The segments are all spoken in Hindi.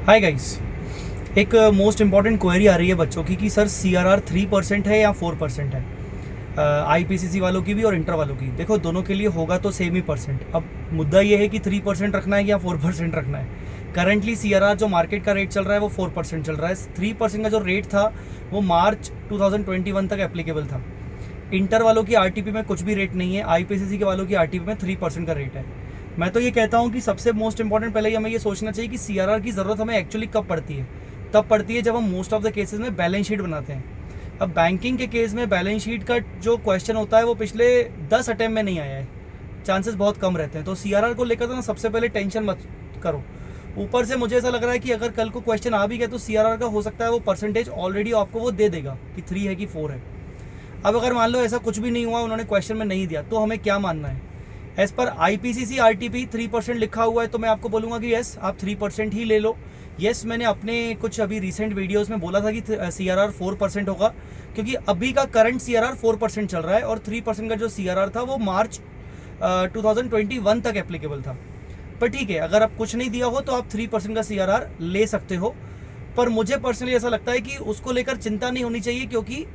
हाय गाइस, एक मोस्ट इम्पॉर्टेंट क्वेरी आ रही है बच्चों की कि सर CRR 3% है या 4% है। IPCC वालों की भी और इंटर वालों की। देखो, दोनों के लिए होगा तो सेम ही परसेंट। अब मुद्दा ये है कि 3% रखना है या 4% रखना है। करंटली CRR जो मार्केट का रेट चल रहा है वो 4% चल रहा है। 3% का जो रेट था वो मार्च 2021 तक एप्लीकेबल था। इंटर वालों की RTP में कुछ भी रेट नहीं है, IPCC के वालों की RTP में 3% का रेट है। मैं तो ये कहता हूँ कि सबसे मोस्ट इंपॉर्टेंट पहले हमें ये सोचना चाहिए कि CRR की ज़रूरत हमें एक्चुअली कब पड़ती है। तब पड़ती है जब हम मोस्ट ऑफ द केसेस में बैलेंस शीट बनाते हैं। अब बैंकिंग के केस में बैलेंस शीट का जो क्वेश्चन होता है वो पिछले 10 अटैम्प्ट में नहीं आया है, चांसेस बहुत कम रहते हैं। तो CRR को लेकर तो ना सबसे पहले टेंशन मत करो। ऊपर से मुझे ऐसा लग रहा है कि अगर कल को क्वेश्चन आ भी गया तो CRR का हो सकता है वो परसेंटेज ऑलरेडी आपको वो दे देगा कि 3 है कि 4 है। अब अगर मान लो ऐसा कुछ भी नहीं हुआ, उन्होंने क्वेश्चन में नहीं दिया, तो हमें क्या मानना है? एज पर IPCC RTP 3% लिखा हुआ है तो मैं आपको बोलूँगा कि यस, आप 3% ही ले लो। यस, मैंने अपने कुछ अभी रिसेंट वीडियोस में बोला था कि CRR 4% होगा, क्योंकि अभी का करंट CRR 4% चल रहा है और 3% का जो CRR था वो मार्च 2021 तक एप्लीकेबल था। पर ठीक है, अगर आप कुछ नहीं दिया हो तो आप 3% का CRR ले सकते हो। पर मुझे पर्सनली ऐसा लगता है कि उसको लेकर चिंता नहीं होनी चाहिए, क्योंकि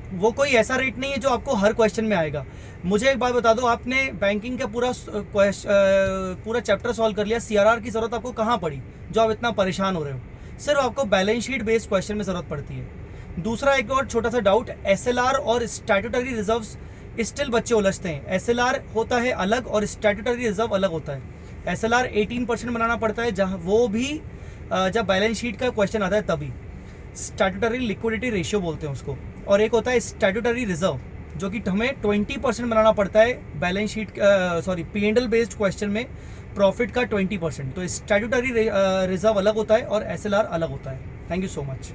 वो कोई ऐसा रेट नहीं है जो आपको हर क्वेश्चन में आएगा। मुझे एक बात बता दो, आपने बैंकिंग का पूरा चैप्टर सॉल्व कर लिया, CRR की ज़रूरत आपको कहाँ पड़ी जो आप इतना परेशान हो रहे हो? सिर्फ आपको बैलेंस शीट बेस्ड क्वेश्चन में ज़रूरत पड़ती है। दूसरा एक और छोटा सा डाउट, SLR और स्टैट्यूटरी रिजर्व्स स्टिल बच्चे उलझते हैं। SLR होता है अलग और स्टैट्यूटरी रिजर्व अलग होता है। SLR 18% बनाना पड़ता है, जहाँ वो भी जब बैलेंस शीट का क्वेश्चन आता है तभी। स्टैट्यूटरी लिक्विडिटी रेशियो बोलते हैं उसको। और एक होता है स्टैट्यूटरी रिजर्व, जो कि हमें 20% बनाना पड़ता है balance sheet P&L based question में, प्रॉफिट का 20%। तो स्टैट्यूटरी रिजर्व अलग होता है और SLR अलग होता है। Thank you so much.